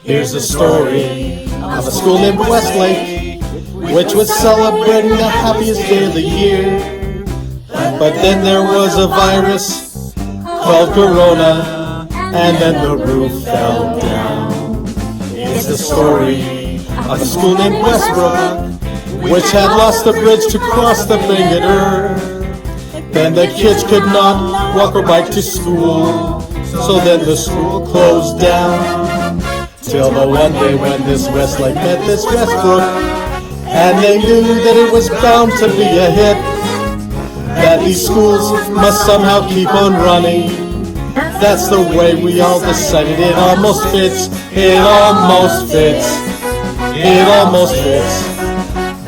Here's the story of a school named Westlake, which was celebrating the happiest day of the year. But then there was a virus called Corona, and then the roof fell down. It's the story of a school named Westbrook, which had lost the bridge to cross the Bangerter. Then the kids could not walk or bike to school, so then the school closed down. Till the one day when this Westlake met this Westbrook, and they knew that it was bound to be a hit, that these schools must somehow keep on running. That's the way we all decided. It almost fits, it almost fits, it almost fits.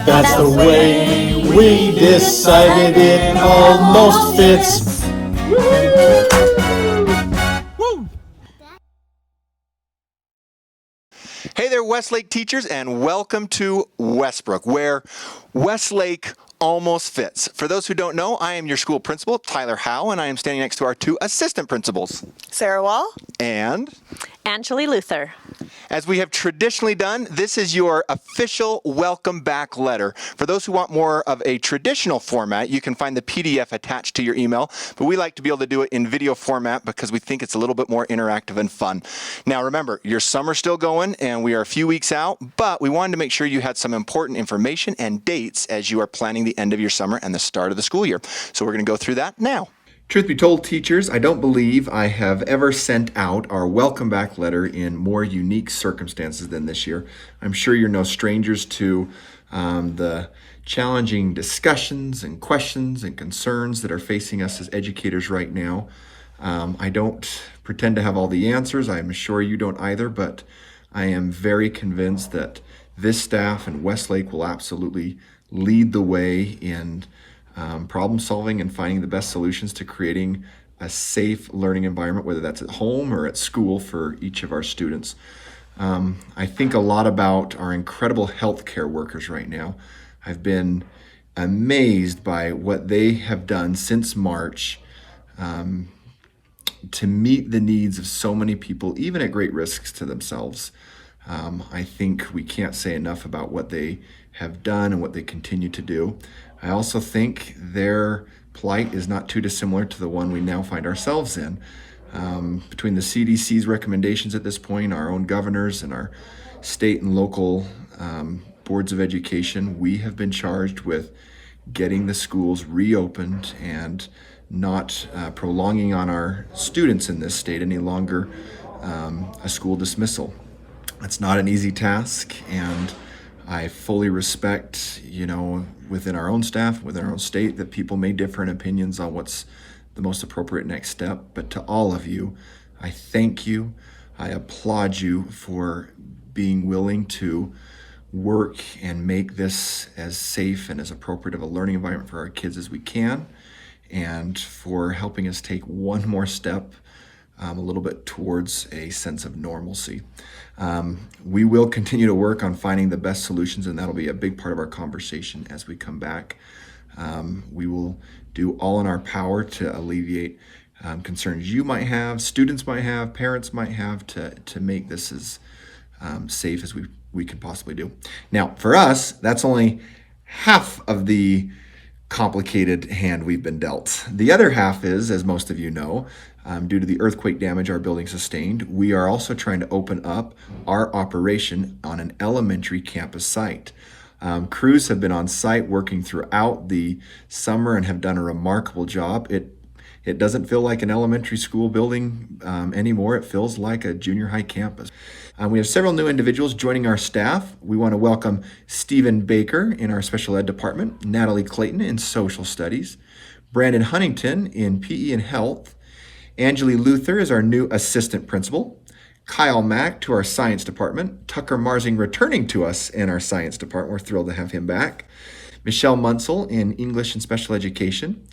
That's the way we decided. It almost fits. Hey there, Westlake teachers, and welcome to Westbrook, where Westlake almost fits. For those who don't know, I am your school principal, Tyler Howe, and I am standing next to our two assistant principals, Sarah Wall and Angeli Luther. As we have traditionally done, this is your official welcome back letter. For those who want more of a traditional format, you can find the PDF attached to your email, but we like to be able to do it in video format because we think it's a little bit more interactive and fun. Now remember, your summer's still going and we are a few weeks out, but we wanted to make sure you had some important information and dates as you are planning the end of your summer and the start of the school year. So we're going to go through that now. Truth be told, teachers, I don't believe I have ever sent out our welcome back letter in more unique circumstances than this year. I'm sure you're no strangers to the challenging discussions and questions and concerns that are facing us as educators right now. I don't pretend to have all the answers. I'm sure you don't either, but I am very convinced that this staff and Westlake will absolutely lead the way in problem solving and finding the best solutions to creating a safe learning environment, whether that's at home or at school for each of our students. I think a lot about our incredible healthcare workers right now. I've been amazed by what they have done since March to meet the needs of so many people, even at great risks to themselves. I think we can't say enough about what they have done and what they continue to do. I also think their plight is not too dissimilar to the one we now find ourselves in. Between the CDC's recommendations at this point, our own governors, and our state and local boards of education, we have been charged with getting the schools reopened and not prolonging on our students in this state any longer a school dismissal. It's not an easy task, and I fully respect, within our own staff, within our own state, that people may differ in opinions on what's the most appropriate next step. But to all of you, I thank you. I applaud you for being willing to work and make this as safe and as appropriate of a learning environment for our kids as we can, and for helping us take one more step a little bit towards a sense of normalcy. We will continue to work on finding the best solutions, and that'll be a big part of our conversation as we come back. We will do all in our power to alleviate concerns you might have, students might have, parents might have, to make this as safe as we can possibly do. Now, for us, that's only half of the complicated hand we've been dealt. The other half is, as most of you know, due to the earthquake damage our building sustained, we are also trying to open up our operation on an elementary campus site. Crews have been on site working throughout the summer and have done a remarkable job. It doesn't feel like an elementary school building anymore. It feels like a junior high campus. We have several new individuals joining our staff. We want to welcome Stephen Baker in our special ed department, Natalie Clayton in social studies, Brandon Huntington in PE and health, Angeli Luther is our new assistant principal, Kyle Mack to our science department, Tucker Marsing returning to us in our science department. We're thrilled to have him back. Michelle Munsell in English and special education,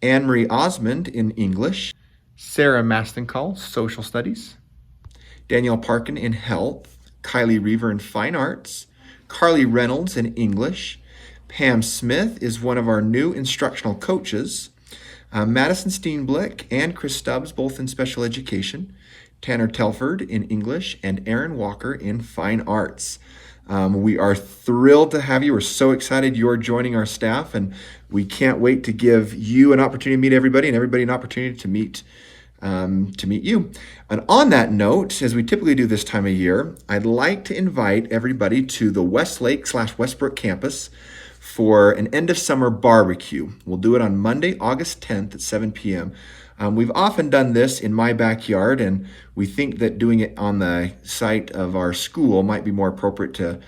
Anne-Marie Osmond in English, Sarah Mastencall, social studies, Danielle Parkin in health, Kylie Reaver in fine arts, Carly Reynolds in English, Pam Smith is one of our new instructional coaches, Madison Steenblick and Chris Stubbs, both in special education, Tanner Telford in English, and Aaron Walker in Fine Arts. We are thrilled to have you. We're so excited you're joining our staff, and we can't wait to give you an opportunity to meet everybody and everybody an opportunity to meet you. And on that note, as we typically do this time of year, I'd like to invite everybody to the Westlake/Westbrook campus for an end of summer barbecue. We'll do it on Monday, August 10th at 7 p.m. We've often done this in my backyard, and we think that doing it on the site of our school might be more appropriate to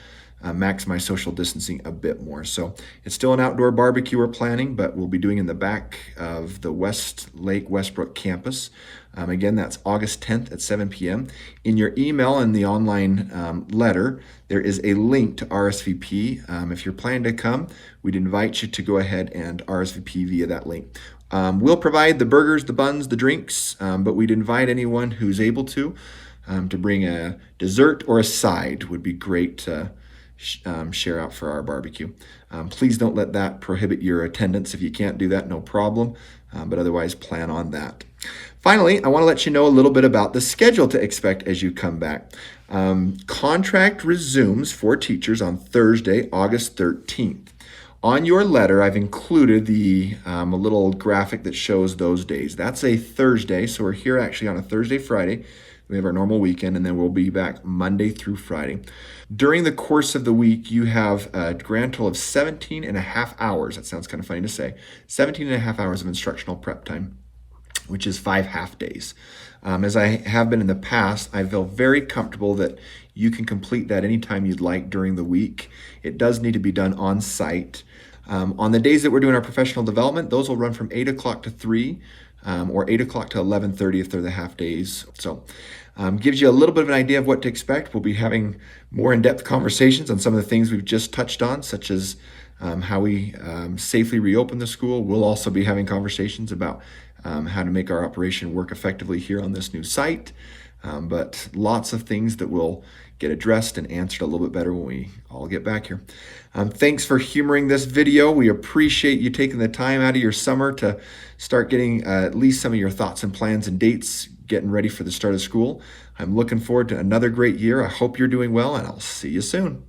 maximize social distancing a bit more. So it's still an outdoor barbecue we're planning, but we'll be doing in the back of the Westlake Westbrook campus. Again, that's August 10th at 7 p.m. In your email and the online letter, there is a link to RSVP. If you're planning to come, we'd invite you to go ahead and RSVP via that link. We'll provide the burgers, the buns, the drinks, but we'd invite anyone who's able to bring a dessert or a side. Would be great to share out for our barbecue. Please don't let that prohibit your attendance. If you can't do that, no problem, but otherwise plan on that. Finally, I want to let you know a little bit about the schedule to expect as you come back. Contract resumes for teachers on Thursday, August 13th. On your letter, I've included a little graphic that shows those days. That's a Thursday, so we're here actually on a Thursday, Friday. We have our normal weekend, and then we'll be back Monday through Friday. During the course of the week, you have a grand total of 17 and a half hours. That sounds kind of funny to say. 17 and a half hours of instructional prep time, which is 5 half days. As I have been in the past, I feel very comfortable that you can complete that anytime you'd like during the week. It does need to be done on site. On the days that we're doing our professional development, those will run from 8 o'clock to 3 or 8 o'clock to 11:30 if they're the half days. So gives you a little bit of an idea of what to expect. We'll be having more in-depth conversations on some of the things we've just touched on, such as how we safely reopen the school. We'll also be having conversations about how to make our operation work effectively here on this new site. But lots of things that will get addressed and answered a little bit better when we all get back here. Thanks for humoring this video. We appreciate you taking the time out of your summer to start getting at least some of your thoughts and plans and dates, getting ready for the start of school. I'm looking forward to another great year. I hope you're doing well, and I'll see you soon.